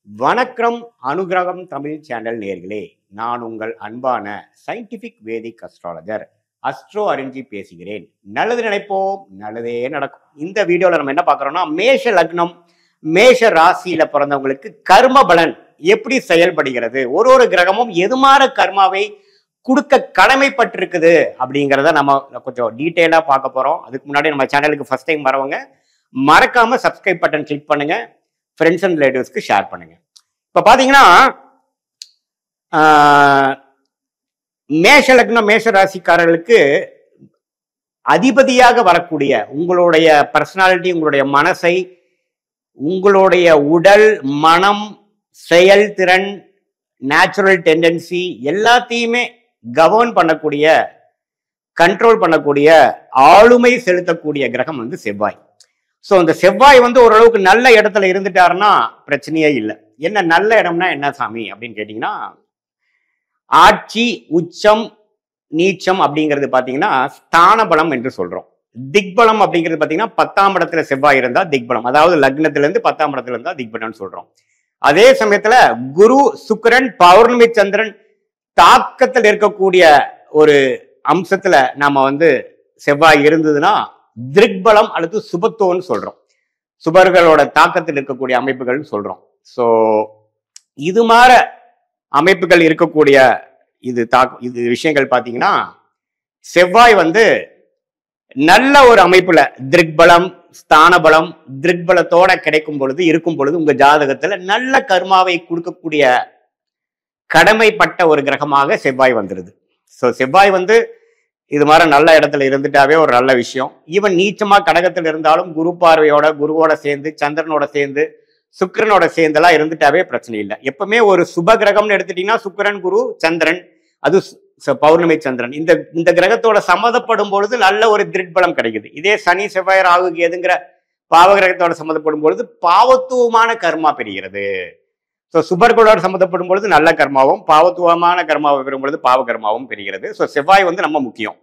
வணக்கம் அனுகிரகம் தமிழ் சேனல் நேர்களே, நான் உங்கள் அன்பான சயின்டிபிக் வேதிக் அஸ்ட்ராலஜர் அஸ்ட்ரோ அரிஞ்சி பேசுகிறேன். நல்லது நினைப்போம், நல்லதே நடக்கும். இந்த வீடியோல நம்ம என்ன பார்க்குறோம்னா, மேஷ லக்னம் மேஷ ராசியில பிறந்தவங்களுக்கு கர்ம பலன் எப்படி செயல்படுகிறது, ஒரு கிரகமும் எதுமாற கர்மாவை கொடுக்க கடமைப்பட்டிருக்குது அப்படிங்கிறத நம்ம கொஞ்சம் டீட்டெயிலா பார்க்க போறோம். அதுக்கு முன்னாடி நம்ம சேனலுக்கு ஃபர்ஸ்ட் டைம் வரவங்க மறக்காம சப்ஸ்கிரைப் பட்டன் கிளிக் பண்ணுங்க, ஃப்ரெண்ட்ஸ் அண்ட் ரிலேட்டிவ்ஸ்க்கு ஷேர் பண்ணுங்க. இப்ப பாத்தீங்கன்னா மேஷ லக்னம் மேஷ ராசிக்காரர்களுக்கு அதிபதியாக வரக்கூடிய உங்களுடைய பர்சனாலிட்டி, உங்களுடைய மனசை, உங்களுடைய உடல், மனம், செயல்திறன், நேச்சுரல் டெண்டன்சி எல்லாத்தையுமே கவர்ன் பண்ணக்கூடிய, கண்ட்ரோல் பண்ணக்கூடிய, ஆளுமை செலுத்தக்கூடிய கிரகம் வந்து செவ்வாய். ஸோ இந்த செவ்வாய் வந்து ஓரளவுக்கு நல்ல இடத்துல இருந்துட்டாருன்னா பிரச்சனையே இல்லை. என்ன நல்ல இடம்னா என்ன சாமி அப்படின்னு கேட்டீங்கன்னா, ஆட்சி, உச்சம், நீச்சம் அப்படிங்கிறது பார்த்தீங்கன்னா ஸ்தான பலம் என்று சொல்றோம். திக்பலம் அப்படிங்கிறது பார்த்தீங்கன்னா 10ஆம் இடத்துல செவ்வாய் இருந்தா திக்பலம், அதாவது லக்னத்துல இருந்து 10ஆம் இடத்துல இருந்தா திக்பலம்னு சொல்றோம். அதே சமயத்துல குரு, சுக்கிரன், பௌர்ணமி சந்திரன் தாக்கத்தில் இருக்கக்கூடிய ஒரு அம்சத்துல நாம வந்து செவ்வாய் இருந்ததுன்னா திக்பலம் அல்லது சுபத்துவம்னு சொல்றோம். சுபர்களோட தாக்கத்தில் இருக்கக்கூடிய அமைப்புகள் சொல்றோம். ஸோ இது மாற அமைப்புகள் இருக்கக்கூடிய இது விஷயங்கள் பார்த்தீங்கன்னா, செவ்வாய் வந்து நல்ல ஒரு அமைப்புல திக்பலம், ஸ்தான பலம், திக்பலத்தோட கிடைக்கும் பொழுது, இருக்கும் பொழுது உங்க ஜாதகத்துல நல்ல கர்மாவை கொடுக்கக்கூடிய கடமைப்பட்ட ஒரு கிரகமாக செவ்வாய் வந்துருது. ஸோ செவ்வாய் வந்து இது மாதிரி நல்ல இடத்துல இருந்துட்டாவே ஒரு நல்ல விஷயம். ஈவன் நீச்சமா கடகத்தில் இருந்தாலும் குரு பார்வையோட, குருவோட சேர்ந்து, சந்திரனோட சேர்ந்து, சுக்கிரனோட சேர்ந்தெல்லாம் இருந்துட்டாவே பிரச்சனை இல்லை. எப்பவுமே ஒரு சுப கிரகம்னு எடுத்துட்டீங்கன்னா சுக்கிரன், குரு, சந்திரன், அது பௌர்ணமி சந்திரன், இந்த கிரகத்தோட சம்மதப்படும் பொழுது நல்ல ஒரு திக்பலம் கிடைக்குது. இதே சனி, செவ்வாய், ராகு, கேதுங்கிற பாவ கிரகத்தோட சம்மதப்படும் பொழுது பாவத்துவமான கர்மா பெறுகிறது. ஸோ சுபர்களோட சம்மந்தப்படும் பொழுது நல்ல கர்மாவும், பாவத்துவமான கர்மாவை பெறும் பொழுது பாவ கர்மாவும் பெறுகிறது. ஸோ செவ்வாய் வந்து நம்ம முக்கியம்.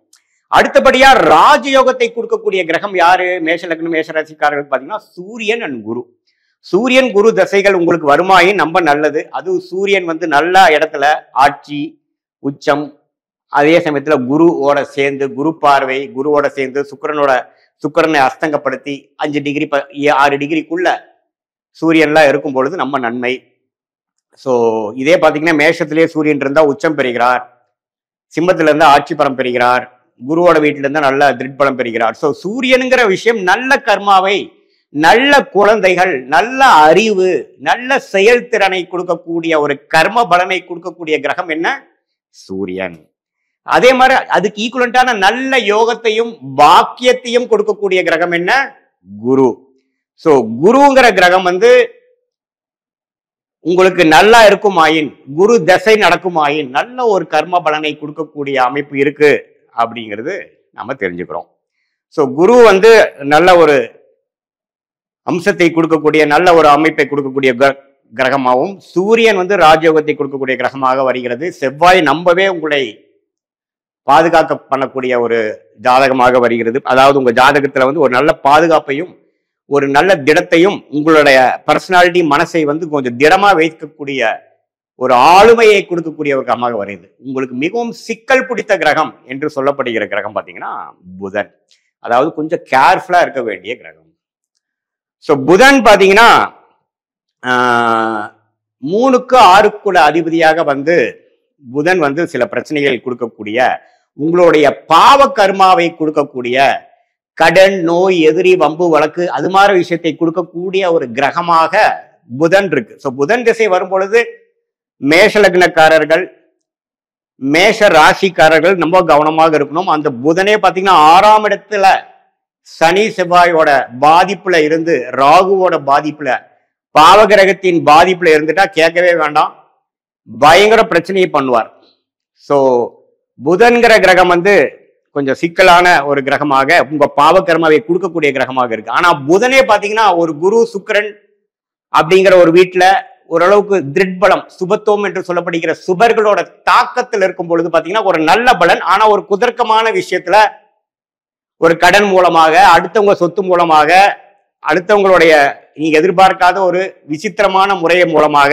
அடுத்தபடியா ராஜயோகத்தை கொடுக்கக்கூடிய கிரகம் யாரு மேஷ லக்னம் மேஷ ராசிக்காரர்கள் பார்த்தீங்கன்னா சூரியன் அண்ட் குரு. சூரியன் குரு தசைகள் உங்களுக்கு வருமாயின் ரொம்ப நல்லது. அது சூரியன் வந்து நல்ல இடத்துல ஆட்சி, உச்சம், அதே சமயத்துல குருவோட சேர்ந்து, குரு பார்வை, குருவோட சேர்ந்து சுக்கிரனை அஸ்தங்கப்படுத்தி 5 டிகிரி 6 டிகிரிக்குள்ள சூரியன்லாம் இருக்கும் பொழுது நம்ம நன்மை. ஸோ இதே பார்த்தீங்கன்னா மேஷத்திலேயே சூரியன் இருந்தா உச்சம் பெறுகிறார், சிம்மத்துல இருந்தா ஆட்சி பலம் பெறுகிறார், குருவோட வீட்டில இருந்தா நல்ல திக்பலம் பெறுகிறார். ஸோ சூரியனுங்கிற விஷயம் நல்ல கர்மாவை, நல்ல குழந்தைகள், நல்ல அறிவு, நல்ல செயல்திறனை கொடுக்கக்கூடிய ஒரு கர்ம பலனை கொடுக்கக்கூடிய கிரகம் என்ன? சூரியன். அதே மாதிரி அதுக்கு ஈக்குவலண்டான நல்ல யோகத்தையும் பாக்கியத்தையும் கொடுக்கக்கூடிய கிரகம் என்ன? குரு. ஸோ குருங்கிற கிரகம் வந்து உங்களுக்கு நல்லா இருக்குமாயின், குரு தசை நடக்குமாயின் நல்ல ஒரு கர்ம பலனை கொடுக்கக்கூடிய அமைப்பு இருக்கு அப்படிங்கிறது நம்ம தெரிஞ்சுக்கிறோம். ஸோ குரு வந்து நல்ல ஒரு அம்சத்தை கொடுக்கக்கூடிய, நல்ல ஒரு அமைப்பை கொடுக்கக்கூடிய கிரகமாகவும், சூரியன் வந்து ராஜயோகத்தை கொடுக்கக்கூடிய கிரகமாக வருகிறது. செவ்வாய் நம்பவே உங்களை பாதுகாக்க பண்ணக்கூடிய ஒரு ஜாதகமாக வருகிறது. அதாவது உங்க ஜாதகத்துல வந்து ஒரு நல்ல பாதுகாப்பையும், ஒரு நல்ல திடத்தையும், உங்களுடைய பர்சனாலிட்டி, மனசை வந்து கொஞ்சம் திடமா வைக்கக்கூடிய ஒரு ஆளுமையை கொடுக்கக்கூடிய ஒரு கிரகமாக வருது. உங்களுக்கு மிகவும் சிக்கல் பிடித்த கிரகம் என்று சொல்லப்படுகிற கிரகம் பார்த்தீங்கன்னா புதன். அதாவது கொஞ்சம் கேர்ஃபுல்லா இருக்க வேண்டிய கிரகம். ஸோ புதன் பார்த்தீங்கன்னா 3க்கு 6க்குள்ள அதிபதியாக வந்து புதன் வந்து சில பிரச்சனைகள் கொடுக்கக்கூடிய, உங்களுடைய பாவ கர்மாவை கொடுக்கக்கூடிய, கடன், நோய், எதிரி, வம்பு, வழக்கு அது மாதிரி விஷயத்தை கொடுக்கக்கூடிய ஒரு கிரகமாக புதன் இருக்கு. ஸோ புதன் திசை வரும் பொழுது மேஷ லக்னக்காரர்கள், மேஷ ராசிக்காரர்கள் ரொம்ப கவனமாக இருக்கணும். அந்த புதனே பார்த்தீங்கன்னா 6ஆம் இடத்துல சனி செவ்வாயோட பாதிப்புல இருந்து, ராகுவோட பாதிப்புல, பாவகிரகத்தின் பாதிப்புல இருந்துட்டா கேட்கவே வேண்டாம், பயங்கர பிரச்சனையை பண்ணுவார். ஸோ புதன்கிற கிரகம் வந்து கொஞ்சம் சிக்கலான ஒரு கிரகமாக, உங்க பாவகர்மாவை கொடுக்கக்கூடிய கிரகமாக இருக்கு. ஆனா புதனே பாத்தீங்கன்னா ஒரு குரு, சுக்கிரன் அப்படிங்கிற ஒரு வீட்டுல ஓரளவுக்கு திக்பலம், சுபத்துவம் என்று சொல்லப்படுகிற சுபர்களோட தாக்கத்தில் இருக்கும் பொழுது பாத்தீங்கன்னா ஒரு நல்ல பலன். ஆனா ஒரு குதர்க்கமான விஷயத்துல, ஒரு கடன் மூலமாக, அடுத்தவங்க சொத்து மூலமாக, அடுத்தவங்களுடைய நீங்க எதிர்பார்க்காத ஒரு விசித்திரமான முறை மூலமாக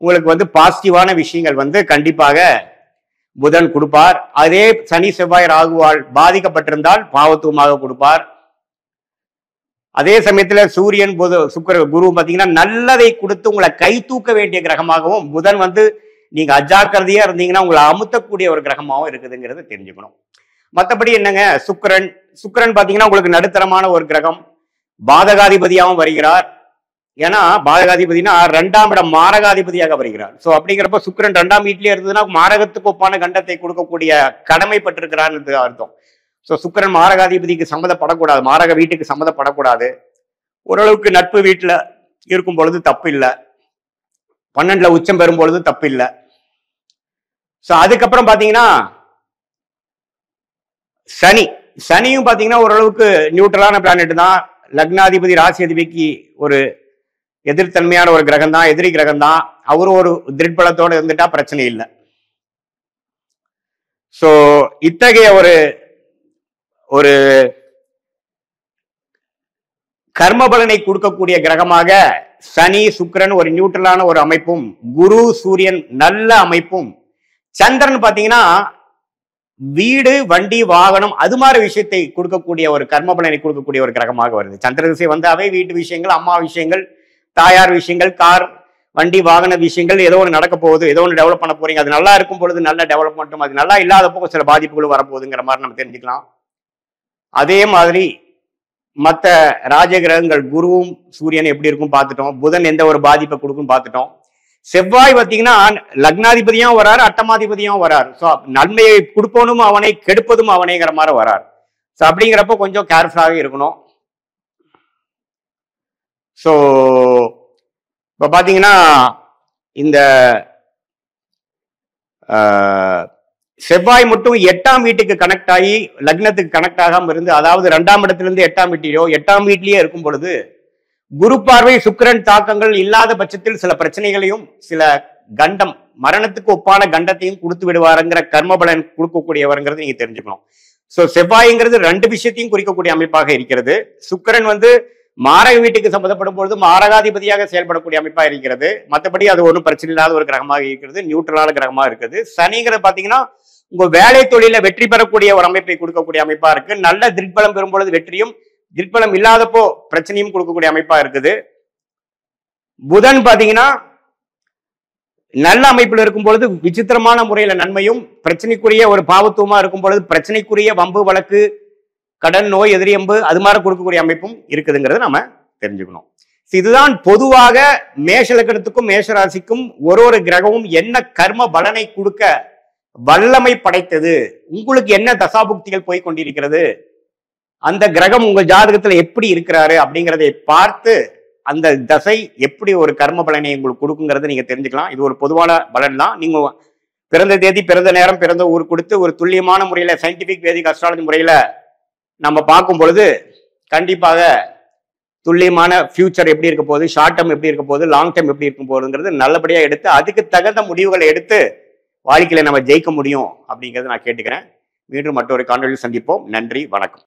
உங்களுக்கு வந்து பாசிட்டிவான விஷயங்கள் வந்து கண்டிப்பாக புதன் கொடுப்பார். அதே சனி செவ்வாய் ராகுவால் பாதிக்கப்பட்டிருந்தால் பாவத்துவமாக கொடுப்பார். அதே சமயத்துல சூரியன் சுக்கிர குரு பாத்தீங்கன்னா நல்லதை கொடுத்து உங்களை கை தூக்க வேண்டிய கிரகமாகவும், புதன் வந்து நீங்க அஜாக்கிரதையா இருந்தீங்கன்னா உங்களை அமுத்தக்கூடிய ஒரு கிரகமாகவும் இருக்குதுங்கிறத தெரிஞ்சுக்கணும். மற்றபடி என்னங்க, சுக்கிரன் பாத்தீங்கன்னா உங்களுக்கு நடுத்தரமான ஒரு கிரகம், பாதகாதிபதியாகவும் வருகிறார். ஏன்னா பாதகாதிபதினா 2ஆம் இடம் மாரகாதிபதியாக வருகிறார். சோ அப்படிங்கிறப்ப சுக்கிரன் 2ஆம் வீட்டிலே இருந்ததுன்னா மாரகத்துக்கு ஒப்பான கண்டத்தை கொடுக்கக்கூடிய கடமைப்பட்டிருக்கிறான்னு அர்த்தம். ஸோ சுக்கிரன் மாரகாதிபதிக்கு சம்மதப்படக்கூடாது, மாரக வீட்டுக்கு சம்மதப்படக்கூடாது. ஓரளவுக்கு நட்பு வீட்டில் இருக்கும் பொழுது தப்பு இல்லை, 12ல உச்சம் பெறும் பொழுது தப்பு இல்லை. ஸோ அதுக்கப்புறம் பார்த்தீங்கன்னா சனியும் பார்த்தீங்கன்னா ஓரளவுக்கு நியூட்ரலான பிளானட் தான். லக்னாதிபதி ராசி அதிபதிக்கு ஒரு எதிர்த்தன்மையான ஒரு கிரகம் தான், எதிரி கிரகம் தான். அவரும் ஒரு திருட்பலத்தோடு இருந்துட்டா பிரச்சனை இல்லை. ஸோ இத்தகைய ஒரு கர்மபலனை கொடுக்கக்கூடிய கிரகமாக சனி சுக்கிரன் ஒரு நியூட்ரலான ஒரு அமைப்பும், குரு சூரியன் நல்ல அமைப்பும், சந்திரன் பாத்தீங்கன்னா வீடு வண்டி வாகனம் அது மாதிரி விஷயத்தை கொடுக்கக்கூடிய ஒரு கர்மபலனை கொடுக்கக்கூடிய ஒரு கிரகமாக வருது. சந்திர திசை வந்தாவே வீட்டு விஷயங்கள், அம்மா விஷயங்கள், தாயார் விஷயங்கள், கார் வண்டி வாகன விஷயங்கள், ஏதோ ஒன்று நடக்க போகுது, ஏதோ ஒன்று டெவலப் பண்ண போறீங்க. அது நல்லா இருக்கும் பொழுது நல்ல டெவலப்மெண்ட்டும், அது நல்லா இல்லாதப்போ சில பாதிப்புகளும் வரப்போகுதுங்கிற மாதிரி நம்ம தெரிஞ்சுக்கலாம். அதே மாதிரி மற்ற ராஜ கிரகங்கள் குருவும் சூரியன் எப்படி இருக்கும் பார்த்துட்டோம். புதன் எந்த ஒரு பாதிப்பை கொடுக்கும் பார்த்துட்டோம். செவ்வாய் பார்த்தீங்கன்னா லக்னாதிபதியும் வராரு, அட்டமாதிபதியும் வராரு. ஸோ நன்மையை கொடுப்பவனும் அவனை, கெடுப்பதும் அவனைங்கிற மாதிரி வராரு. ஸோ அப்படிங்கிறப்ப கொஞ்சம் கேர்ஃபுல்லாக இருக்கணும். ஸோ இப்போ பார்த்தீங்கன்னா இந்த செவ்வாய் மட்டும் 8ஆம் வீட்டுக்கு கனெக்ட் ஆகி லக்னத்துக்கு கனெக்ட் ஆகாம இருந்து, அதாவது 2ஆம் இடத்திலிருந்து 8ஆம் வீட்டிலோ 8ஆம் வீட்டிலேயே இருக்கும் பொழுது குரு பார்வை சுக்கிரன் தாக்கங்கள் இல்லாத பட்சத்தில் சில பிரச்சனைகளையும் சில கண்டம் மரணத்துக்கு ஒப்பான கண்டத்தையும் கொடுத்து விடுவாருங்கிற கர்மபலன் கொடுக்கக்கூடியவருங்கிறது நீங்க தெரிஞ்சுக்கணும். ஸோ செவ்வாய்ங்கிறது 2 விஷயத்தையும் குறிக்கக்கூடிய அமைப்பாக இருக்கிறது. சுக்கிரன் வந்து மாரக வீட்டுக்கு சம்பந்தப்படும் பொழுது மாரகாதிபதியாக செயல்படக்கூடிய அமைப்பாக இருக்கிறது. மற்றபடி அது ஒன்றும் பிரச்சனை இல்லாத ஒரு கிரகமாக இருக்கிறது, நியூட்ரலான கிரகமாக இருக்குது. சனிங்கிறது பாத்தீங்கன்னா உங்க வேலை தொழில வெற்றி பெறக்கூடிய ஒரு அமைப்பை கொடுக்கக்கூடிய அமைப்பா இருக்கு. நல்ல திருப்பலம் பெறும் பொழுது வெற்றியும், திருப்பலம் இல்லாதப்போ பிரச்சனையும் கொடுக்கக்கூடிய அமைப்பா இருக்குது. புதன் பாத்தீங்கன்னா நல்ல அமைப்பில் இருக்கும் பொழுது விசித்திரமான முறையில நன்மையும், பிரச்சனைக்குரிய ஒரு பாவத்துவமா இருக்கும் பொழுது பிரச்சனைக்குரிய வம்பு வழக்கு, கடன், நோய், எதிரியம்பு அது மாதிரி கொடுக்கக்கூடிய அமைப்பும் இருக்குதுங்கிறத நம்ம தெரிஞ்சுக்கணும். இதுதான் பொதுவாக மேஷ லக்னத்துக்கும் மேஷராசிக்கும் ஒரு கிரகமும் என்ன கர்ம பலனை கொடுக்க வல்லமை படைத்தது, உங்களுக்கு என்ன தசாபுக்திகள் போய் கொண்டிருக்கிறது, அந்த கிரகம் உங்க ஜாதகத்துல எப்படி இருக்கிறாரு அப்படிங்கிறதை பார்த்து அந்த தசை எப்படி ஒரு கர்ம பலனை உங்களுக்கு கொடுக்குங்கிறத நீங்க தெரிஞ்சுக்கலாம். இது ஒரு பொதுவான பலன் தான். நீங்க பிறந்த தேதி, பிறந்த நேரம், பிறந்த ஊர் கொடுத்து ஒரு துல்லியமான முறையில சயின்டிபிக் வேதிக் அஸ்ட்ராலஜி முறையில நம்ம பார்க்கும் பொழுது கண்டிப்பாக துல்லியமான ஃபியூச்சர் எப்படி இருக்க போகுது, ஷார்ட் டேர்ம் எப்படி இருக்க போகுது, லாங் டேர்ம் எப்படி இருக்கும் போகுதுங்கிறது நல்லபடியா எடுத்து அதுக்கு தகுந்த முடிவுகளை எடுத்து வாழ்க்கையில நம்ம ஜெயிக்க முடியும் அப்படிங்கிறத நான் கேட்டுக்கிறேன். மீண்டும் மற்றொரு காணொலியில் சந்திப்போம். நன்றி, வணக்கம்.